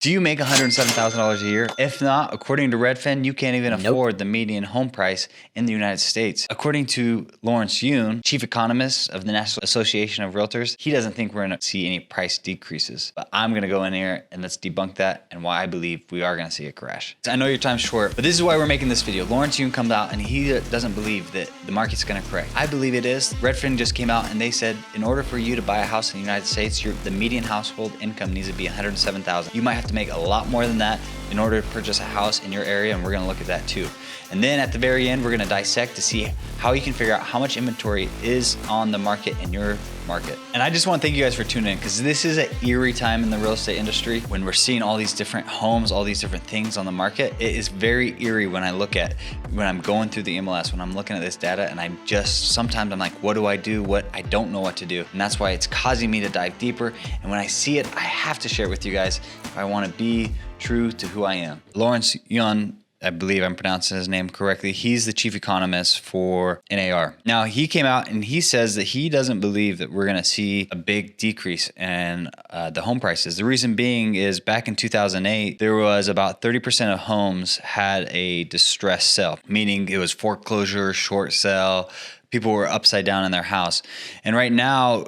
Do you make $107,000 a year? If not, according to Redfin, you can't even afford the median home price in the United States. According to Lawrence Yun, chief economist of the National Association of REALTORs, he doesn't think we're gonna see any price decreases. But I'm gonna go in here and let's debunk that and why I believe we are gonna see a crash. I know your time's short, but this is why we're making this video. Lawrence Yun comes out and he doesn't believe that the market's gonna crash. I believe it is. Redfin just came out and they said, in order for you to buy a house in the United States, the median household income needs to be $107,000. You might have to make a lot more than that in order to purchase a house in your area, and we're gonna look at that too. And then at the very end, we're gonna dissect to see how you can figure out how much inventory is on the market in your market. And I just wanna thank you guys for tuning in, because this is an eerie time in the real estate industry when we're seeing all these different homes, all these different things on the market. It is very eerie when I'm going through the MLS, when I'm looking at this data, and sometimes I'm like, what do? I don't know what to do. And that's why it's causing me to dive deeper. And when I see it, I have to share it with you guys if I wanna be true to who I am. Lawrence Yun, I believe I'm pronouncing his name correctly. He's the chief economist for NAR. Now, he came out and he says that he doesn't believe that we're gonna see a big decrease in the home prices. The reason being is back in 2008, there was about 30% of homes had a distressed sale, meaning it was foreclosure, short sale, people were upside down in their house. And right now,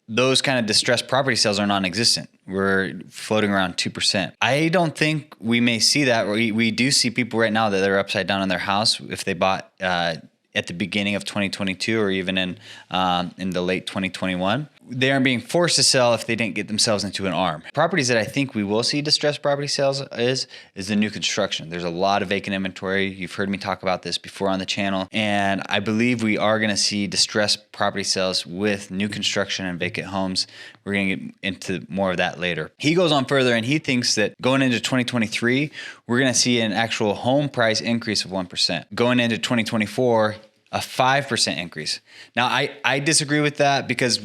those kind of distressed property sales are non-existent. We're floating around 2%. I don't think we may see that. We do see people right now that they're upside down in their house if they bought at the beginning of 2022 or even in the late 2021. They aren't being forced to sell if they didn't get themselves into an arm. Properties that I think we will see distressed property sales is the new construction. There's a lot of vacant inventory. You've heard me talk about this before on the channel. And I believe we are gonna see distressed property sales with new construction and vacant homes. We're gonna get into more of that later. He goes on further and he thinks that going into 2023, we're gonna see an actual home price increase of 1%. Going into 2024, a 5% increase. Now, I disagree with that because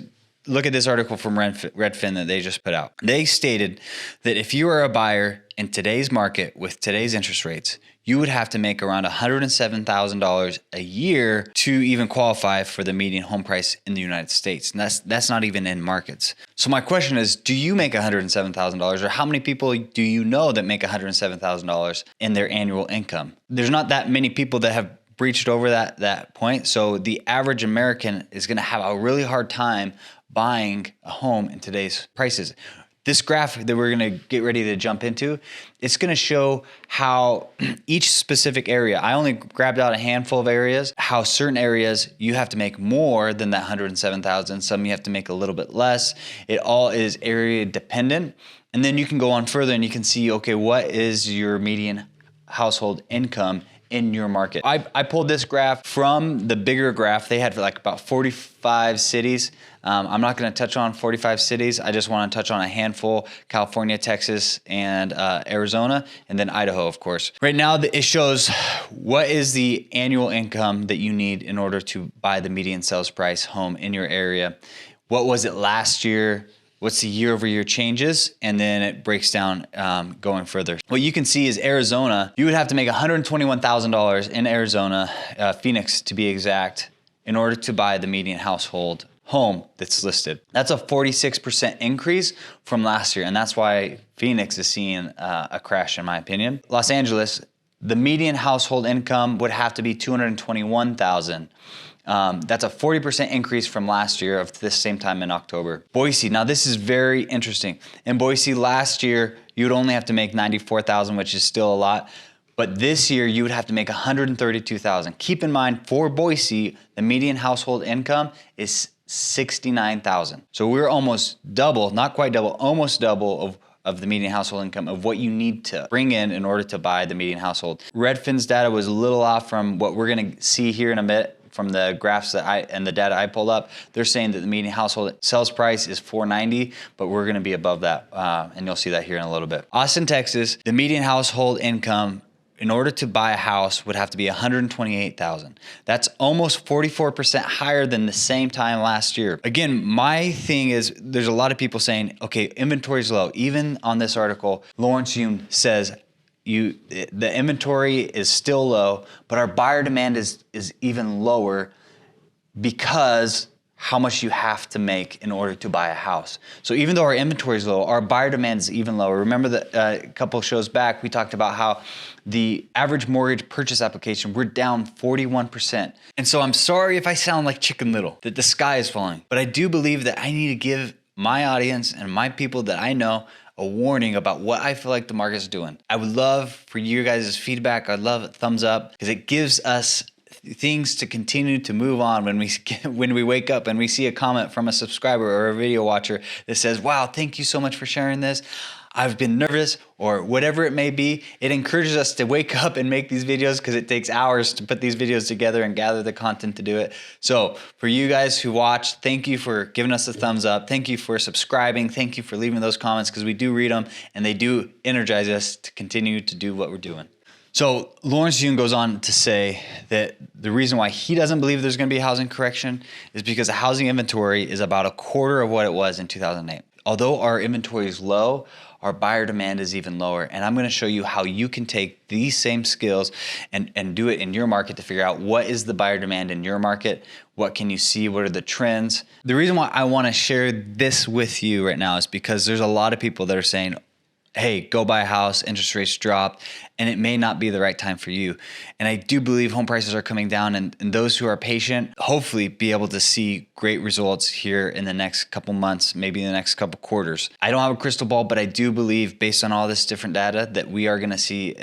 look at this article from Redfin that they just put out. They stated that if you are a buyer in today's market with today's interest rates, you would have to make around $107,000 a year to even qualify for the median home price in the United States. And that's not even in markets. So my question is, do you make $107,000, or how many people do you know that make $107,000 in their annual income? There's not that many people that have breached over that point. So the average American is gonna have a really hard time buying a home in today's prices. This graph that we're gonna get ready to jump into, it's gonna show how each specific area, I only grabbed out a handful of areas, how certain areas you have to make more than that 107,000, some you have to make a little bit less. It all is area dependent. And then you can go on further and you can see, okay, what is your median household income in your market? I pulled this graph from the bigger graph. They had like about 45 cities. I'm not gonna touch on 45 cities. I just wanna touch on a handful: California, Texas, and Arizona, and then Idaho, of course. Right now, it shows what is the annual income that you need in order to buy the median sales price home in your area. What was it last year? What's the year-over-year changes? And then it breaks down going further. What you can see is Arizona, you would have to make $121,000 in Arizona, Phoenix to be exact, in order to buy the median household home that's listed. That's a 46% increase from last year, and that's why Phoenix is seeing a crash, in my opinion. Los Angeles, the median household income would have to be $221,000. That's a 40% increase from last year of this same time in October. Boise, now this is very interesting. In Boise last year, you would only have to make $94,000, which is still a lot. But this year, you would have to make $132,000. Keep in mind, for Boise, the median household income is $69,000. So we're almost double, not quite double, almost double of the median household income of what you need to bring in order to buy the median household. Redfin's data was a little off from what we're gonna see here in a bit. From the graphs and the data I pulled up, they're saying that the median household sales price is $490, but we're gonna be above that, and you'll see that here in a little bit. Austin, Texas, the median household income in order to buy a house would have to be $128,000. That's almost 44% higher than the same time last year. Again, my thing is, there's a lot of people saying, okay, inventory is low. Even on this article, Lawrence Yun says, the inventory is still low, but our buyer demand is even lower because how much you have to make in order to buy a house. So even though our inventory is low, our buyer demand is even lower. Remember that a couple of shows back, we talked about how the average mortgage purchase application, we're down 41%. And so I'm sorry if I sound like Chicken Little, that the sky is falling, but I do believe that I need to give my audience and my people that I know a warning about what I feel like the market's doing. I would love for you guys' feedback. I'd love a thumbs up because it gives us things to continue to move on when we wake up and we see a comment from a subscriber or a video watcher that says, wow, thank you so much for sharing this. I've been nervous, or whatever it may be. It encourages us to wake up and make these videos because it takes hours to put these videos together and gather the content to do it. So for you guys who watch, thank you for giving us a thumbs up. Thank you for subscribing. Thank you for leaving those comments because we do read them and they do energize us to continue to do what we're doing. So Lawrence Yun goes on to say that the reason why he doesn't believe there's going to be a housing correction is because the housing inventory is about a quarter of what it was in 2008. Although our inventory is low, our buyer demand is even lower. And I'm going to show you how you can take these same skills and do it in your market to figure out what is the buyer demand in your market, what can you see, what are the trends. The reason why I want to share this with you right now is because there's a lot of people that are saying, hey, go buy a house, interest rates dropped, and it may not be the right time for you. And I do believe home prices are coming down, and those who are patient, hopefully be able to see great results here in the next couple months, maybe in the next couple quarters. I don't have a crystal ball, but I do believe based on all this different data that we are gonna see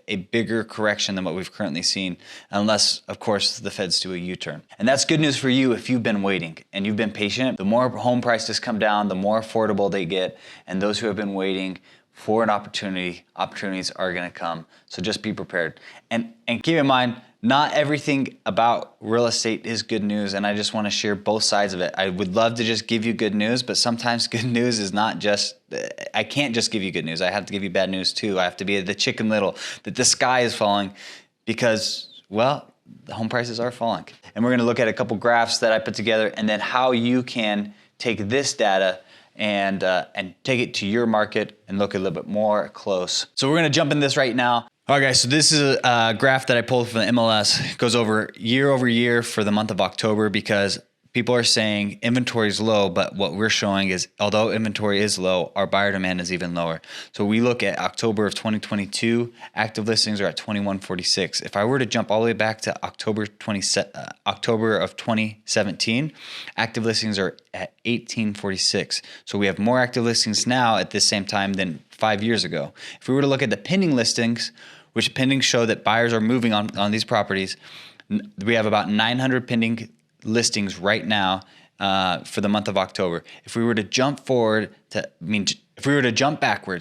a bigger correction than what we've currently seen, unless, of course, the feds do a U-turn. And that's good news for you if you've been waiting and you've been patient. The more home prices come down, the more affordable they get, and those who have been waiting for an opportunities are gonna come. So just be prepared. And keep in mind, not everything about real estate is good news, and I just wanna share both sides of it. I would love to just give you good news, but sometimes good news is not just, I can't just give you good news. I have to give you bad news too. I have to be the Chicken Little, that the sky is falling because, well, the home prices are falling. And we're gonna look at a couple graphs that I put together and then how you can take this data and take it to your market and look a little bit more close. So we're gonna jump in this right now. All right, guys, so this is a graph that I pulled from the MLS. It goes over year for the month of October because people are saying inventory is low, but what we're showing is although inventory is low, our buyer demand is even lower. So we look at October of 2022, active listings are at 2146. If I were to jump all the way back to October of 2017, active listings are at 1846. So we have more active listings now at this same time than 5 years ago. If we were to look at the pending listings, which pending show that buyers are moving on these properties, we have about 900 pending listings right now for the month of October. If we were to jump backwards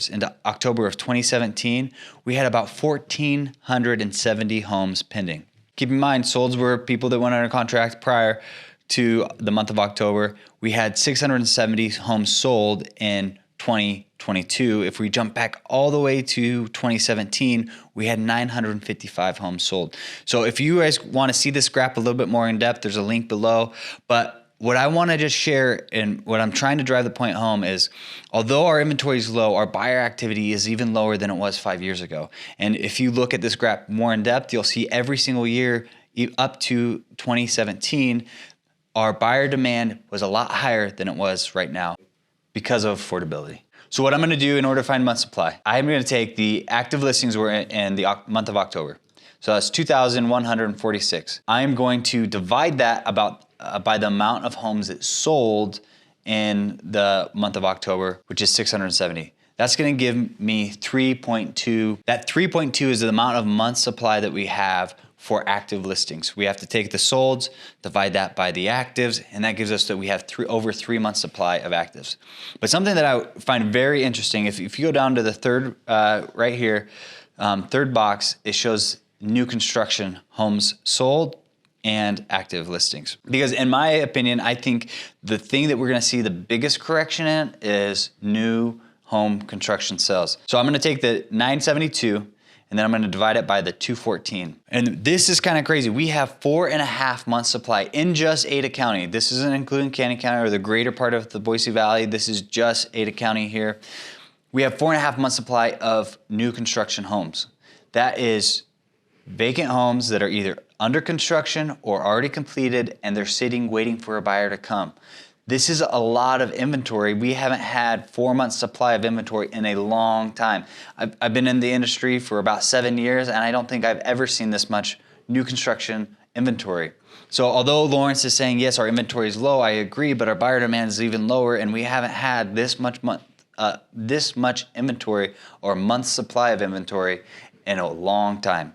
into October of 2017, we had about 1,470 homes pending. Keep in mind, solds were people that went under contract prior to the month of October. We had 670 homes sold in 2022. If we jump back all the way to 2017, we had 955 homes sold. So if you guys want to see this graph a little bit more in depth, there's a link below. But what I want to just share and what I'm trying to drive the point home is, although our inventory is low, our buyer activity is even lower than it was 5 years ago. And if you look at this graph more in depth, you'll see every single year up to 2017, our buyer demand was a lot higher than it was right now because of affordability. So what I'm gonna do in order to find month supply, I'm gonna take the active listings were in the month of October. So that's 2,146. I'm going to divide that by the amount of homes that sold in the month of October, which is 670. That's gonna give me 3.2. That 3.2 is the amount of month supply that we have for active listings. We have to take the solds, divide that by the actives, and that gives us that we have over 3 months supply of actives. But something that I find very interesting, if you go down to the third, right here, third box, it shows new construction homes sold and active listings. Because in my opinion, I think the thing that we're gonna see the biggest correction in is new home construction sales. So I'm gonna take the 972, and then I'm gonna divide it by the 214. And this is kind of crazy. We have 4.5 months supply in just Ada County. This isn't including Canyon County or the greater part of the Boise Valley. This is just Ada County here. We have 4.5 months supply of new construction homes. That is vacant homes that are either under construction or already completed, and they're sitting waiting for a buyer to come. This is a lot of inventory. We haven't had 4 months supply of inventory in a long time. I've been in the industry for about 7 years, and I don't think I've ever seen this much new construction inventory. So although Lawrence is saying, yes, our inventory is low, I agree, but our buyer demand is even lower, and we haven't had this much inventory or month's supply of inventory in a long time.